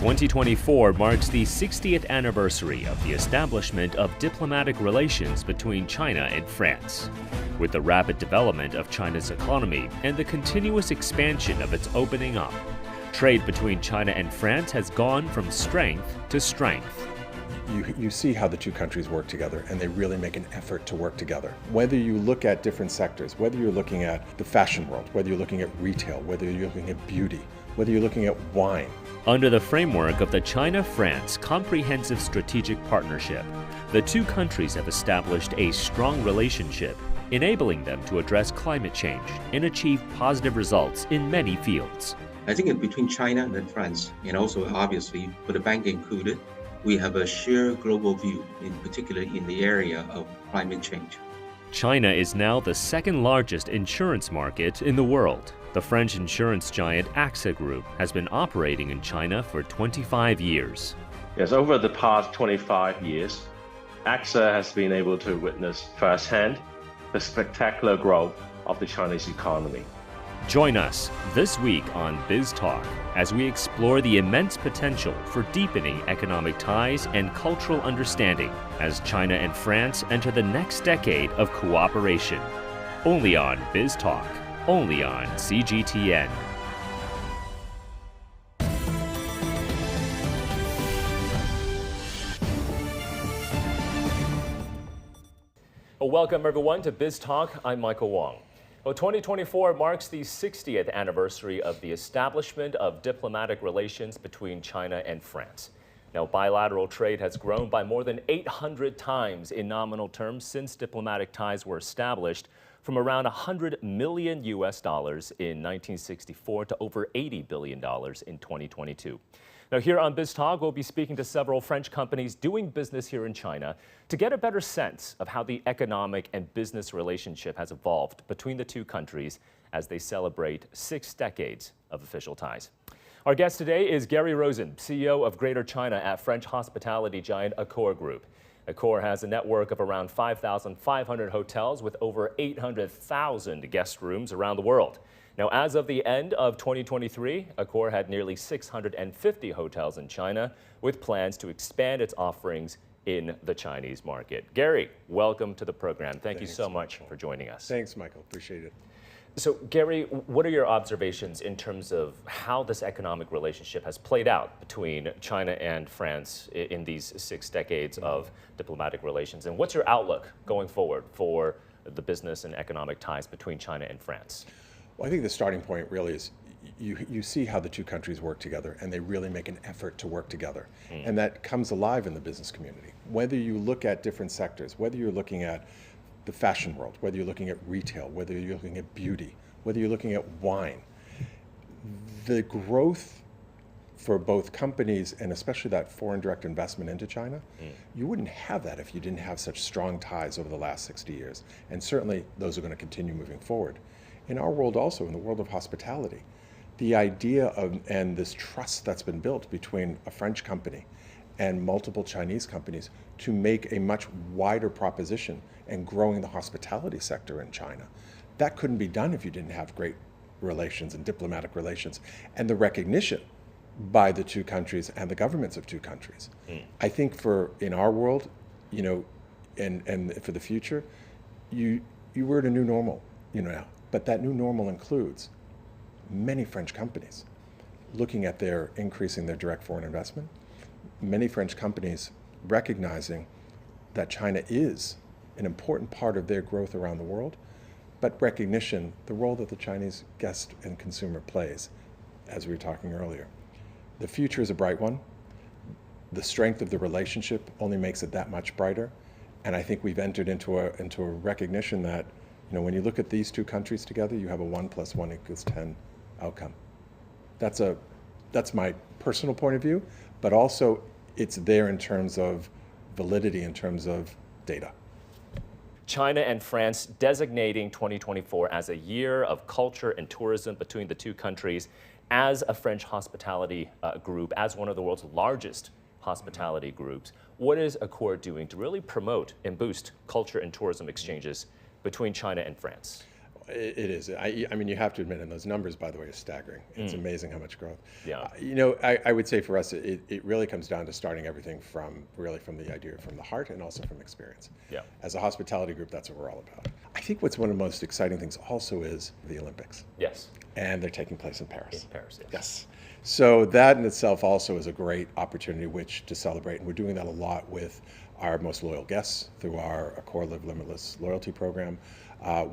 2024 marks the 60th anniversary of the establishment of diplomatic relations between China and France. With the rapid development of China's economy and the continuous expansion of its opening up, trade between China and France has gone from strength to strength. You see how the two countries work together, and they really make an effort to work together. Whether you look at different sectors, whether you're looking at the fashion world, whether you're looking at retail, whether you're looking at beauty, whether you're looking at wine. Under the framework of the China-France Comprehensive Strategic Partnership, the two countries have established a strong relationship, enabling them to address climate change and achieve positive results in many fields. I think between China and France, and also obviously for the bank included, we have a shared global view, in particular in the area of climate change. China is now the second largest insurance market in the world. The French insurance giant Accor Group has been operating in China for 25 years. Yes, over the past 25 years, Accor has been able to witness firsthand the spectacular growth of the Chinese economy. Join us this week on BizTalk as we explore the immense potential for deepening economic ties and cultural understanding as China and France enter the next decade of cooperation. Only on BizTalk, only on CGTN. Welcome everyone to BizTalk. I'm Michael Wong. Well, 2024 marks the 60th anniversary of the establishment of diplomatic relations between China and France. Now, bilateral trade has grown by more than 800 times in nominal terms since diplomatic ties were established, from around $100 million in 1964 to over $80 billion in 2022. Now, here on BizTalk, we'll be speaking to several French companies doing business here in China to get a better sense of how the economic and business relationship has evolved between the two countries as they celebrate 6 decades of official ties. Our guest today is Gary Rosen, CEO of Greater China at French hospitality giant Accor Group. Accor has a network of around 5,500 hotels with over 800,000 guest rooms around the world. Now, as of the end of 2023, Accor had nearly 650 hotels in China, with plans to expand its offerings in the Chinese market. Gary, welcome to the program. Thank you so much for joining us. Thanks, Michael. Appreciate it. So, Gary, what are your observations in terms of how this economic relationship has played out between China and France in these 6 decades of diplomatic relations? And what's your outlook going forward for the business and economic ties between China and France? Well, I think the starting point really is you see how the two countries work together, and they really make an effort to work together. And that comes alive in the business community. Whether you look at different sectors, whether you're looking at the fashion world, whether you're looking at retail, whether you're looking at beauty, whether you're looking at wine, the growth for both companies, and especially that foreign direct investment into China, you wouldn't have that if you didn't have such strong ties over the last 60 years. And certainly those are going to continue moving forward. In our world also, in the world of hospitality, the idea of, and this trust that's been built between a French company and multiple Chinese companies to make a much wider proposition and growing the hospitality sector in China, that couldn't be done if you didn't have great relations and diplomatic relations and the recognition by the two countries and the governments of two countries. I think in our world, and for the future, we're at a new normal, now. But that new normal includes many French companies looking at increasing their direct foreign investment, many French companies recognizing that China is an important part of their growth around the world, but recognition, the role that the Chinese guest and consumer plays, as we were talking earlier. The future is a bright one. The strength of the relationship only makes it that much brighter. And I think we've entered into a recognition that when you look at these two countries together, you have a 1 + 1 = 10 outcome. That's my personal point of view, but also it's there in terms of validity, in terms of data. China and France designating 2024 as a year of culture and tourism between the two countries. As a French hospitality group, as one of the world's largest hospitality groups, what is Accor doing to really promote and boost culture and tourism exchanges between China and France? It is. I mean, you have to admit, and those numbers, by the way, are staggering. It's amazing how much growth. Yeah. I would say for us, it really comes down to starting everything from the idea, from the heart, and also from experience. Yeah. As a hospitality group, that's what we're all about. I think what's one of the most exciting things also is the Olympics. Yes. And they're taking place in Paris. In Paris, yes. Yes. So that in itself also is a great opportunity which to celebrate. And we're doing that a lot with our most loyal guests through our Accor Live Limitless loyalty program,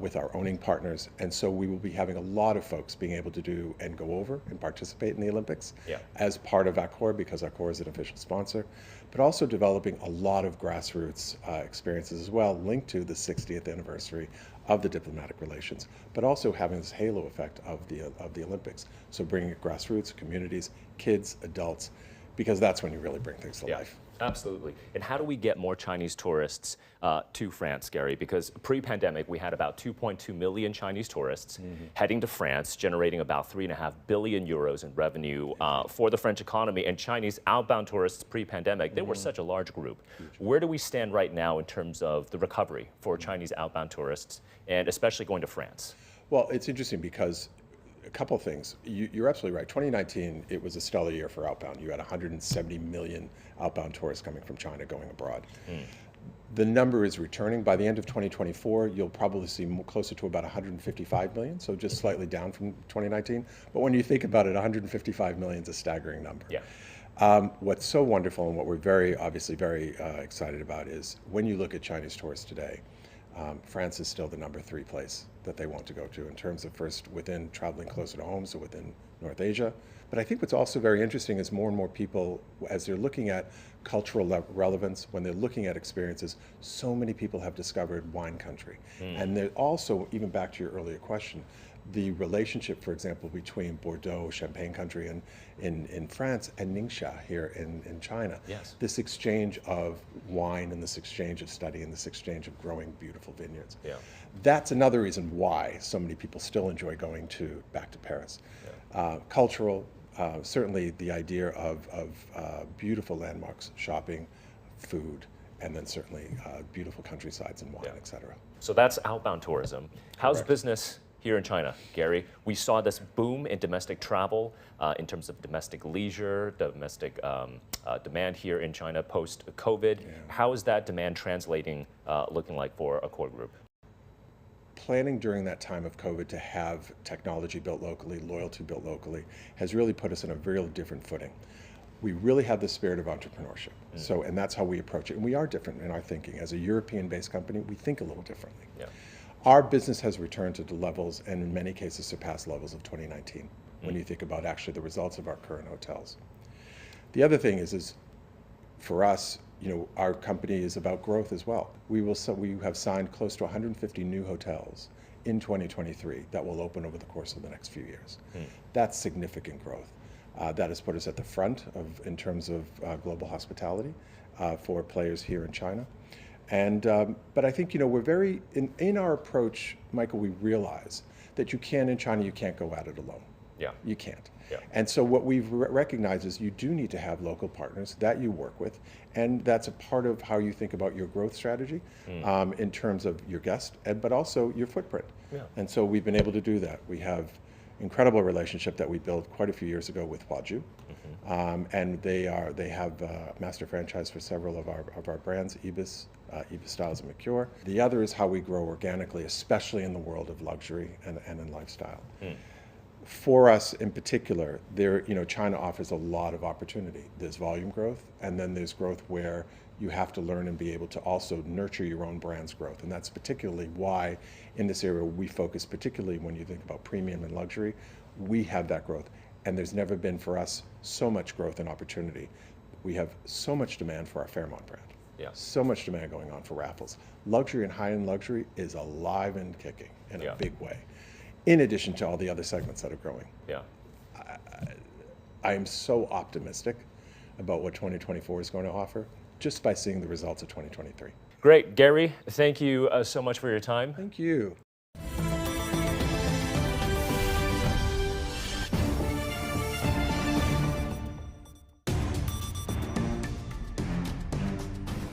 with our owning partners. And so we will be having a lot of folks being able to do and go over and participate in the Olympics as part of Accor, because Accor is an official sponsor, but also developing a lot of grassroots experiences as well, linked to the 60th anniversary of the diplomatic relations, but also having this halo effect of the Olympics. So bringing it grassroots, communities, kids, adults, because that's when you really bring things to life. Absolutely. And how do we get more Chinese tourists to France, Gary? Because pre-pandemic, we had about 2.2 million Chinese tourists heading to France, generating about 3.5 billion euros in revenue for the French economy. And Chinese outbound tourists pre-pandemic, they were such a large group. Where do we stand right now in terms of the recovery for Chinese outbound tourists, and especially going to France? Well, it's interesting because a couple of things. You're absolutely right. 2019, it was a stellar year for outbound. You had 170 million outbound tourists coming from China going abroad. The number is returning. By the end of 2024, you'll probably see closer to about 155 million, so just slightly down from 2019. But when you think about it, 155 million is a staggering number. Yeah. What's so wonderful and what we're obviously very excited about is when you look at Chinese tourists today, France is still the #3 place that they want to go to in terms of first within traveling closer to home, so within North Asia. But I think what's also very interesting is more and more people, as they're looking at cultural relevance, when they're looking at experiences, so many people have discovered wine country. And they're also, even back to your earlier question, the relationship, for example, between Bordeaux, Champagne country in France, and Ningxia here in China. Yes. This exchange of wine and this exchange of study and this exchange of growing beautiful vineyards. Yeah. That's another reason why so many people still enjoy going back to Paris. Cultural, certainly the idea of beautiful landmarks, shopping, food, and then certainly beautiful countrysides and wine, et cetera. So that's outbound tourism. How's Correct. business here in China, Gary? We saw this boom in domestic travel in terms of domestic leisure, domestic demand here in China post-COVID. How is that demand translating, looking like for Accor Group? Planning during that time of COVID to have technology built locally, loyalty built locally, has really put us in a very different footing. We really have the spirit of entrepreneurship. So, and that's how we approach it. And we are different in our thinking. As a European-based company, we think a little differently. Yeah. Our business has returned to the levels, and in many cases surpassed levels of 2019, when you think about actually the results of our current hotels. The other thing is for us, our company is about growth as well. We have signed close to 150 new hotels in 2023 that will open over the course of the next few years. That's significant growth. That has put us at the front in terms of global hospitality for players here in China. And but I think we're very in our approach, Michael. We realize that in China you can't go at it alone. Yeah. You can't. Yeah. And so what we've recognized is you do need to have local partners that you work with, and that's a part of how you think about your growth strategy in terms of your guest, but also your footprint. Yeah. And so we've been able to do that. We have incredible relationship that we built quite a few years ago with Huazhu, and they have master franchise for several of our brands, Ibis Styles and CHOR. The other is how we grow organically, especially in the world of luxury and in lifestyle. For us in particular, China offers a lot of opportunity. There's volume growth, and then there's growth where you have to learn and be able to also nurture your own brand's growth. And that's particularly why in this area we focus, particularly when you think about premium and luxury, we have that growth. And there's never been for us so much growth and opportunity. We have so much demand for our Fairmont brand. Yeah. So much demand going on for Raffles. Luxury and high-end luxury is alive and kicking in a big way, in addition to all the other segments that are growing. Yeah. I am so optimistic about what 2024 is going to offer just by seeing the results of 2023. Great. Gary, thank you so much for your time. Thank you.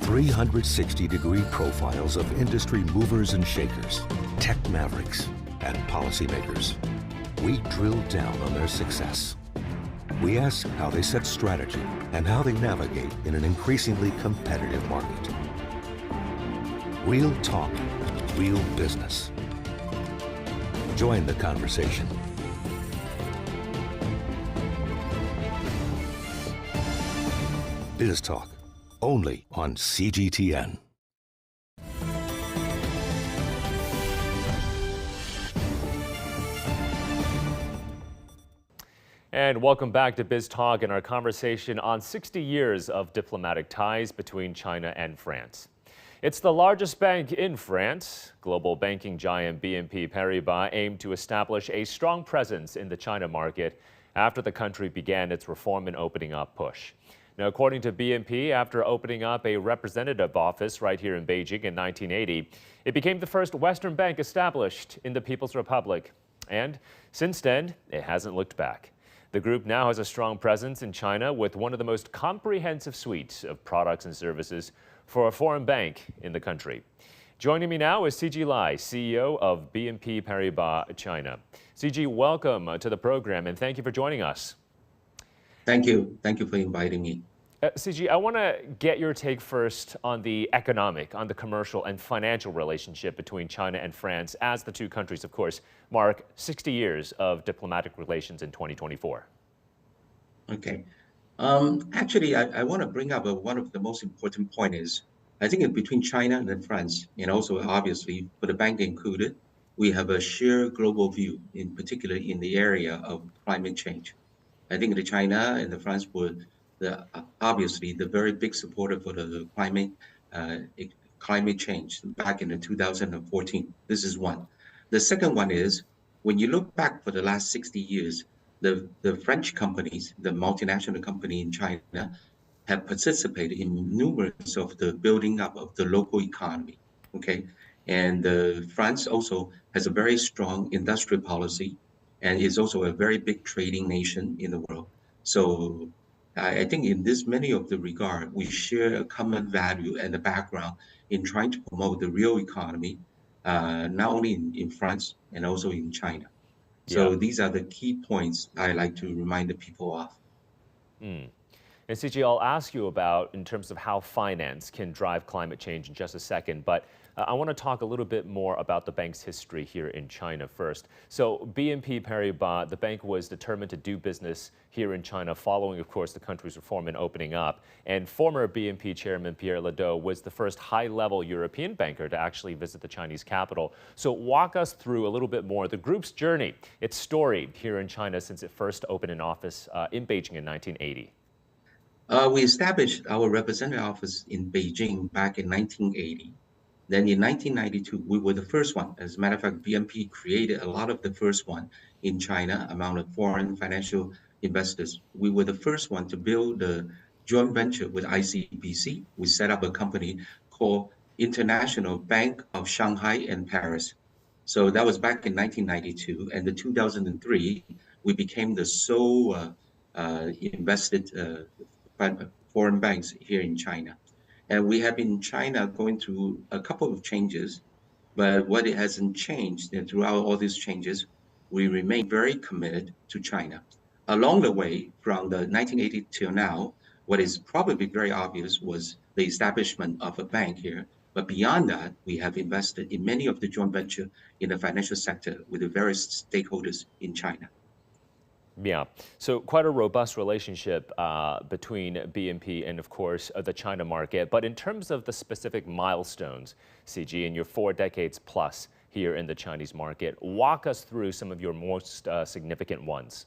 .360-degree profiles of industry movers and shakers, tech mavericks, and policymakers. We drill down on their success. We ask how they set strategy and how they navigate in an increasingly competitive market. Real talk, real business. Join the conversation. BizTalk, only on CGTN. And welcome back to BizTalk and our conversation on 60 years of diplomatic ties between China and France. It's the largest bank in France. Global banking giant BNP Paribas aimed to establish a strong presence in the China market after the country began its reform and opening up push. Now, according to BNP, after opening up a representative office right here in Beijing in 1980, it became the first Western bank established in the People's Republic. And since then, it hasn't looked back. The group now has a strong presence in China with one of the most comprehensive suites of products and services for a foreign bank in the country. Joining me now is CG Lai, CEO of BNP Paribas China. CG, welcome to the program and thank you for joining us. Thank you. Thank you for inviting me. CG, I want to get your take first on the economic, on the commercial and financial relationship between China and France as the two countries, of course, mark 60 years of diplomatic relations in 2024. Okay. Actually, I want to bring up one of the most important points is, I think between China and France, and also obviously for the bank included, we have a shared global view, in particular in the area of climate change. I think the China and the France were obviously the very big supporter for the climate change back in the 2014. This is one. The second one is, when you look back for the last 60 years, the French companies, the multinational company in China, have participated in numerous of the building up of the local economy. Okay, and France also has a very strong industrial policy, and is also a very big trading nation in the world. So I think in this many of the regard, we share a common value and a background in trying to promote the real economy, not only in France and also in China. So these are the key points I like to remind the people of. And CG, I'll ask you about in terms of how finance can drive climate change in just a second, but I want to talk a little bit more about the bank's history here in China first. So BNP Paribas, the bank was determined to do business here in China following, of course, the country's reform and opening up. And former BNP chairman Pierre Ledoux was the first high-level European banker to actually visit the Chinese capital. So walk us through a little bit more the group's journey, its story here in China since it first opened an office in Beijing in 1980. We established our representative office in Beijing back in 1980. Then in 1992, we were the first one. As a matter of fact, BNP created a lot of the first one in China among the foreign financial investors. We were the first one to build the joint venture with ICBC. We set up a company called International Bank of Shanghai and Paris. So that was back in 1992. And in 2003, we became the sole invested foreign banks here in China. And we have been in China going through a couple of changes, but what it hasn't changed, and throughout all these changes, we remain very committed to China. Along the way, from the 1980 till now, what is probably very obvious was the establishment of a bank here. But beyond that, we have invested in many of the joint venture in the financial sector with the various stakeholders in China. Yeah, so quite a robust relationship between BNP and, of course, the China market. But in terms of the specific milestones, CG, in your 4 decades plus here in the Chinese market, walk us through some of your most significant ones.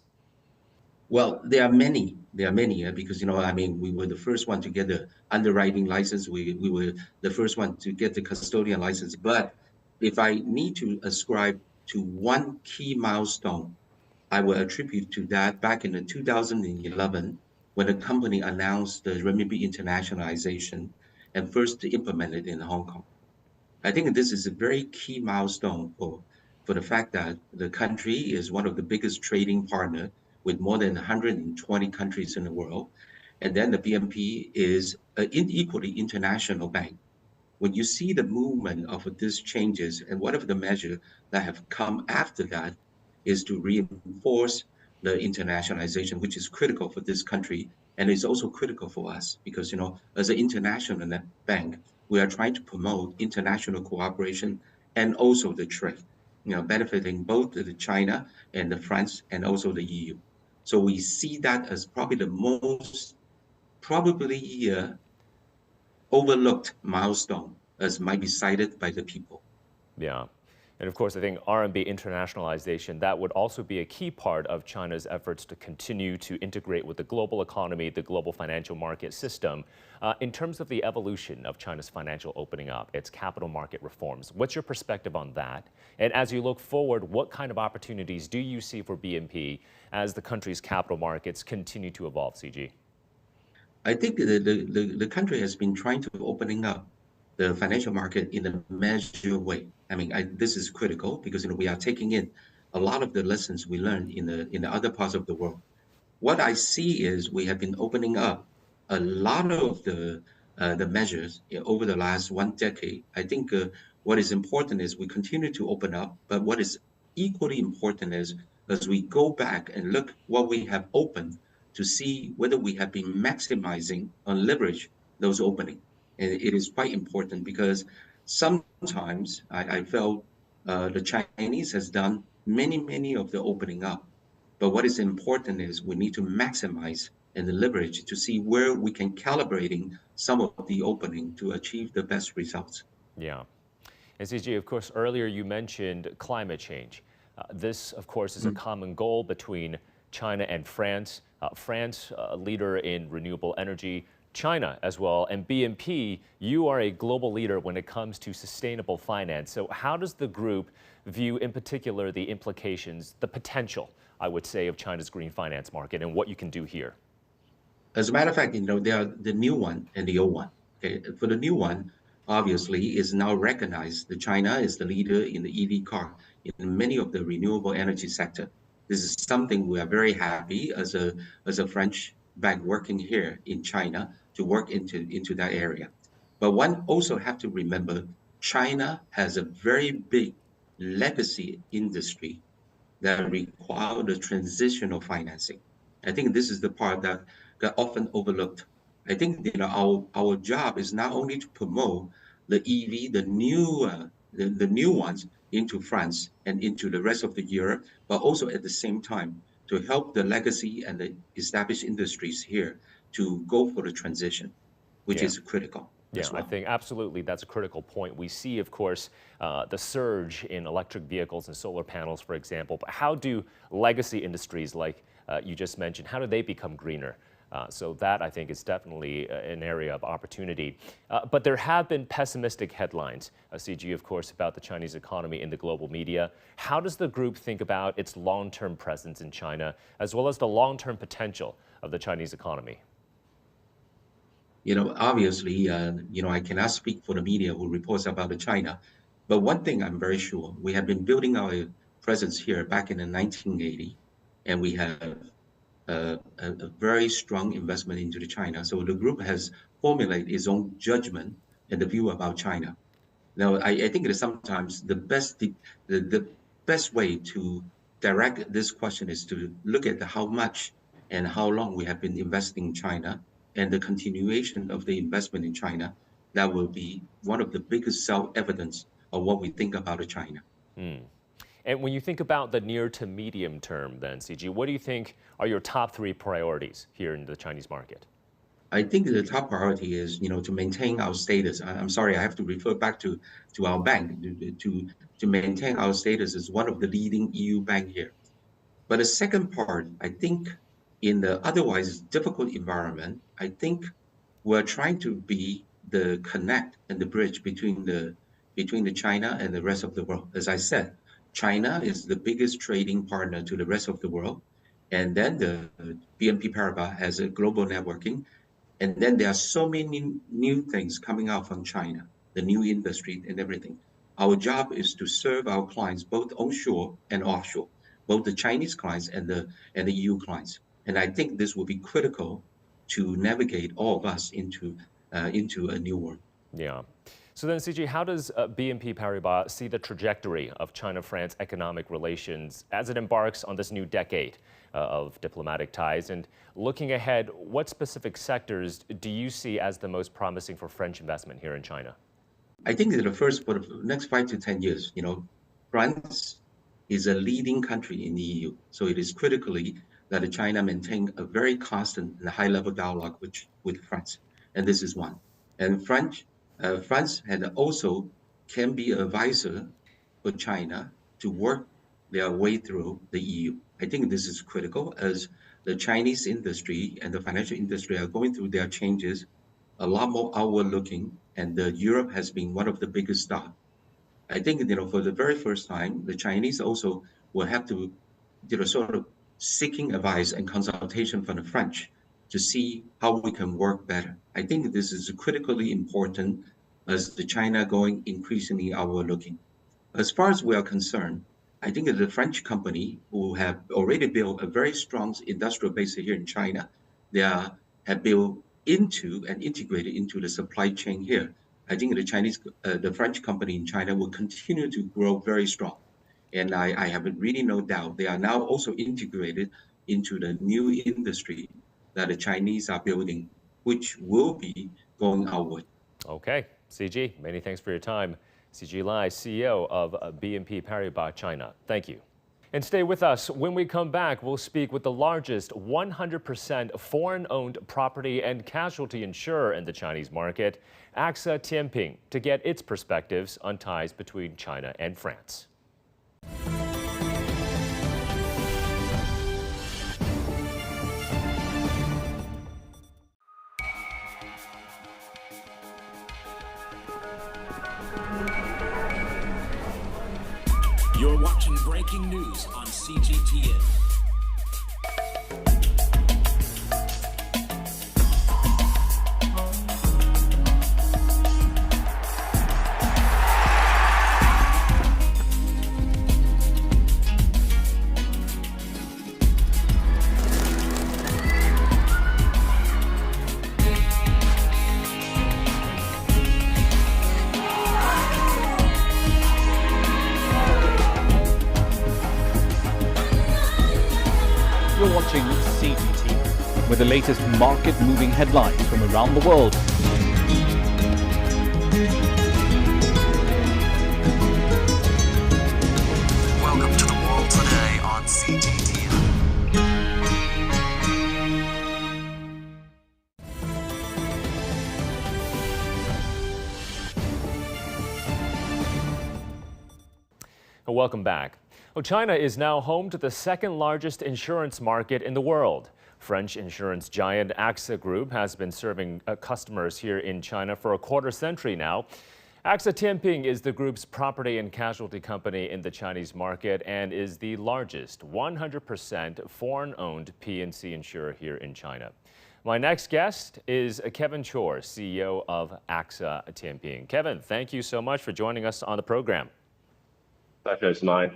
Well, there are many. Because, we were the first one to get the underwriting license. We were the first one to get the custodian license. But if I need to ascribe to one key milestone, I will attribute to that back in 2011, when the company announced the renminbi internationalization and first implemented in Hong Kong. I think this is a very key milestone for the fact that the country is one of the biggest trading partner with more than 120 countries in the world. And then the BNP is an equally international bank. when you see the movement of these changes and whatever the measure that have come after that is to reinforce the internationalization, which is critical for this country and is also critical for us because, as an international bank, we are trying to promote international cooperation and also the trade, benefiting both the China and the France and also the EU. So we see that as probably the most probably overlooked milestone as might be cited by the people. Yeah. And of course, I think RMB internationalization, that would also be a key part of China's efforts to continue to integrate with the global economy, the global financial market system. In terms of the evolution of China's financial opening up, its capital market reforms, what's your perspective on that? And as you look forward, what kind of opportunities do you see for BNP as the country's capital markets continue to evolve, CG? I think the country has been trying to opening up the financial market in a measured way. I mean, this is critical because we are taking in a lot of the lessons we learned in the other parts of the world. What I see is we have been opening up a lot of the measures over the last 1 decade. I think what is important is we continue to open up, but what is equally important is as we go back and look what we have opened to see whether we have been maximizing or leverage those openings. And it is quite important because sometimes I felt the Chinese has done many of the opening up. But what is important is we need to maximize and leverage to see where we can calibrating some of the opening to achieve the best results. Yeah. And CG, of course, earlier you mentioned climate change. This, of course, is a common goal between China and France. France, a leader in renewable energy, China as well, and BNP, you are a global leader when it comes to sustainable finance. So how does the group view in particular the implications, the potential, I would say, of China's green finance market and what you can do here? As a matter of fact, there are the new one and the old one. Okay, for the new one, obviously, is now recognized that China is the leader in the EV car in many of the renewable energy sector. This is something we are very happy as a French bank working here in China to work into that area. But one also have to remember, China has a very big legacy industry that require the transitional financing. I think this is the part that got often overlooked. I think our job is not only to promote the EV, the new ones into France and into the rest of the Europe, but also at the same time to help the legacy and the established industries here to go for the transition, which is critical. Yeah, as well. I think absolutely that's a critical point. We see, of course, the surge in electric vehicles and solar panels, for example, but how do legacy industries like you just mentioned, how do they become greener? So that, I think, is definitely an area of opportunity. But there have been pessimistic headlines, CG, of course, about the Chinese economy in the global media. How does the group think about its long-term presence in China, as well as the long-term potential of the Chinese economy? Obviously, I cannot speak for the media who reports about China, but one thing I'm very sure, we have been building our presence here back in the 1980, and we have a very strong investment into the China. So the group has formulated its own judgment and the view about China. Now, I think that sometimes the best way to direct this question is to look at how much and how long we have been investing in China and the continuation of the investment in China. That will be one of the biggest self-evidence of what we think about China. And when you think about the near to medium term then, CG, what do you think are your top 3 priorities here in the Chinese market? I think the top priority is, to maintain our status. I'm sorry, I have to refer back to our bank to maintain our status as one of the leading EU bank here. But the second part, I think, in the otherwise difficult environment, I think we're trying to be the connect and the bridge between the China and the rest of the world. As I said, China is the biggest trading partner to the rest of the world. And then the BNP Paribas has a global networking. And then there are so many new things coming out from China, the new industry and everything. Our job is to serve our clients both onshore and offshore, both the Chinese clients and the EU clients. And I think this will be critical to navigate all of us into a new world. Yeah. So then, CG, how does BNP Paribas see the trajectory of China-France economic relations as it embarks on this new decade of diplomatic ties? And looking ahead, what specific sectors do you see as the most promising for French investment here in China? I think that for the next 5 to 10 years, France is a leading country in the EU. So it is critically that China maintain a very constant and high-level dialogue with France. And this is one. And France had also can be an advisor for China to work their way through the EU. I think this is critical as the Chinese industry and the financial industry are going through their changes a lot more outward looking, and Europe has been one of the biggest stars. I think, for the very first time, the Chinese also will have to, sort of seeking advice and consultation from the French to see how we can work better. I think this is critically important as the China going increasingly outward looking. As far as we are concerned, I think that the French company who have already built a very strong industrial base here in China, have built into and integrated into the supply chain here. I think the French company in China will continue to grow very strong. And I have really no doubt they are now also integrated into the new industry that the Chinese are building, which will be going outward. Okay, CG, many thanks for your time. CG Lai, CEO of BNP Paribas China. Thank you. And stay with us. When we come back, we'll speak with the largest 100% foreign-owned property and casualty insurer in the Chinese market, AXA Tianping, to get its perspectives on ties between China and France. You're watching breaking news on CGTN. You're watching CGTN with the latest market-moving headlines from around the world. Welcome to the world today on CGTN. Welcome back. Well, China is now home to the second largest insurance market in the world. French insurance giant AXA Group has been serving customers here in China for a quarter century now. AXA Tianping is the group's property and casualty company in the Chinese market and is the largest 100% foreign-owned P&C insurer here in China. My next guest is Kevin CHOR, CEO of AXA Tianping. Kevin, thank you so much for joining us on the program. Pleasure is mine.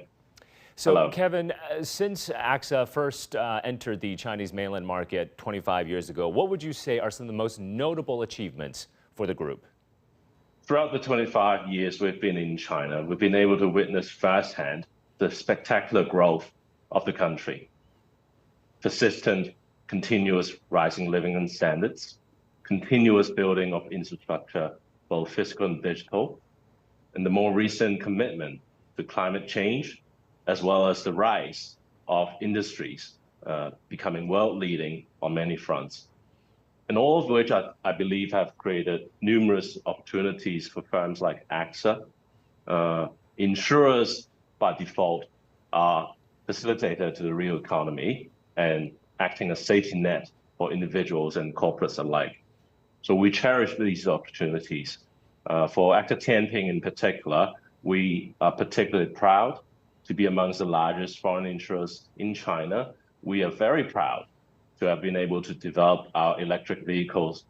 So, Hello. Kevin, since AXA first entered the Chinese mainland market 25 years ago, what would you say are some of the most notable achievements for the group? Throughout the 25 years we've been in China, we've been able to witness firsthand the spectacular growth of the country. Persistent, continuous rising living standards, continuous building of infrastructure, both physical and digital, and the more recent commitment to climate change, as well as the rise of industries becoming world-leading on many fronts. And all of which I believe have created numerous opportunities for firms like AXA. Insurers, by default, are facilitator to the real economy and acting as safety net for individuals and corporates alike. So we cherish these opportunities. For AXA Tianping in particular, we are particularly proud to be amongst the largest foreign insurers in China. We are very proud to have been able to develop our electric vehicles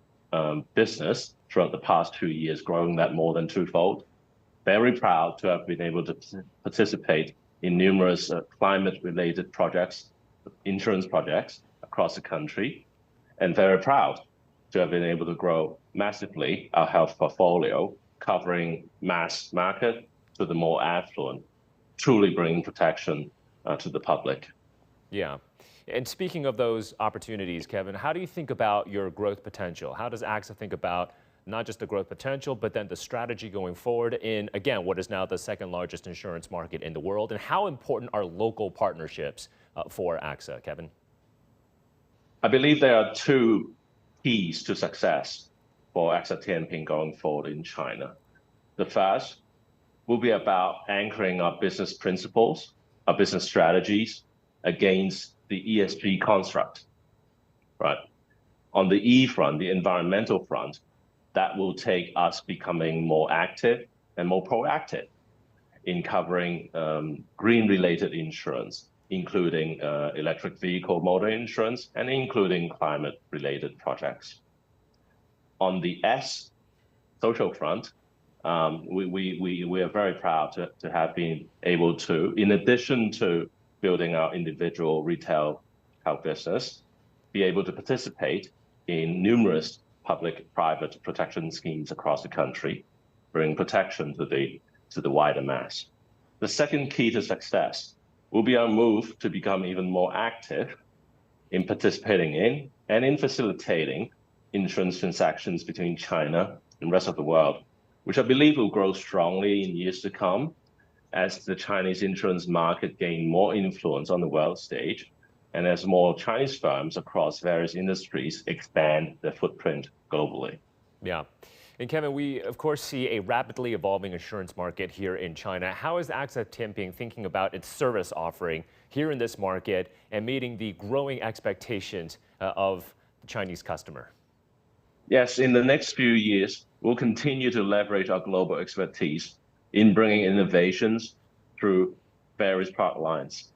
business throughout the past 2 years, growing that more than twofold. Very proud to have been able to participate in numerous climate-related projects, insurance projects across the country, and very proud to have been able to grow massively our health portfolio, covering mass market to the more affluent, truly bringing protection to the public. Yeah. And speaking of those opportunities, Kevin, how do you think about your growth potential? How does AXA think about not just the growth potential, but then the strategy going forward in, again, what is now the second largest insurance market in the world? And how important are local partnerships for AXA, Kevin? I believe there are two keys to success for AXA Tianping going forward in China. The first will be about anchoring our business principles, our business strategies against the ESG construct, right? On the E front, the environmental front, that will take us becoming more active and more proactive in covering green-related insurance, including electric vehicle motor insurance and including climate-related projects. On the S, social front, we are very proud to have been able to, in addition to building our individual retail health business, be able to participate in numerous public-private protection schemes across the country, bring protection to the wider mass. The second key to success will be our move to become even more active in participating in and in facilitating insurance transactions between China and the rest of the world, which I believe will grow strongly in years to come as the Chinese insurance market gain more influence on the world stage and as more Chinese firms across various industries expand their footprint globally. Yeah. And Kevin, we of course see a rapidly evolving insurance market here in China. How is AXA Tianping thinking about its service offering here in this market and meeting the growing expectations of the Chinese customer? Yes, in the next few years, we'll continue to leverage our global expertise in bringing innovations through various product lines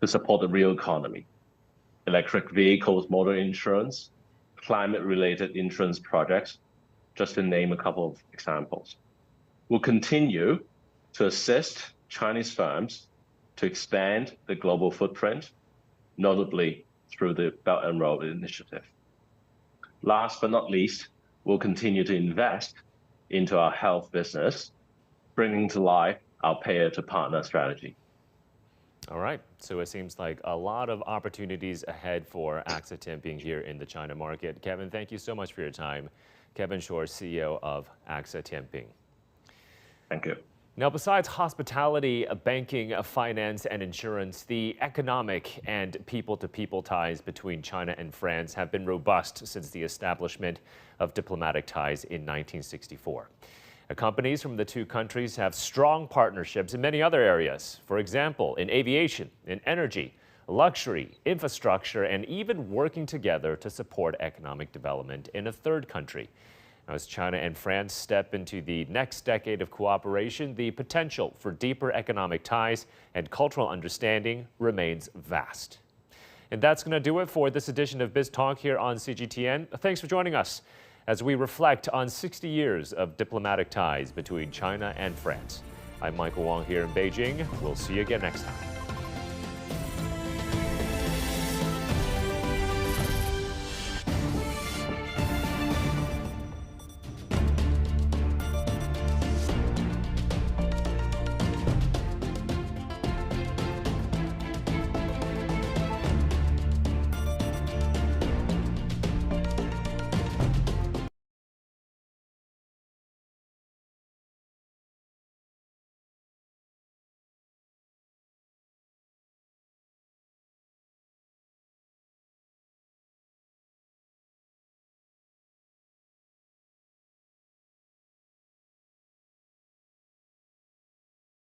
to support the real economy. Electric vehicles, motor insurance, climate-related insurance projects, just to name a couple of examples. We'll continue to assist Chinese firms to expand the global footprint, notably through the Belt and Road Initiative. Last but not least, we'll continue to invest into our health business, bringing to life our payer-to-partner strategy. All right, so it seems like a lot of opportunities ahead for AXA Tianping here in the China market. Kevin, thank you so much for your time. Kevin CHOR, CEO of AXA Tianping. Thank you. Now, besides hospitality, banking, finance, and insurance, the economic and people-to-people ties between China and France have been robust since the establishment of diplomatic ties in 1964. Companies from the two countries have strong partnerships in many other areas. For example, in aviation, in energy, luxury, infrastructure, and even working together to support economic development in a third country. Now, as China and France step into the next decade of cooperation, the potential for deeper economic ties and cultural understanding remains vast. And that's going to do it for this edition of BizTalk here on CGTN. Thanks for joining us as we reflect on 60 years of diplomatic ties between China and France. I'm Michael Wong here in Beijing. We'll see you again next time.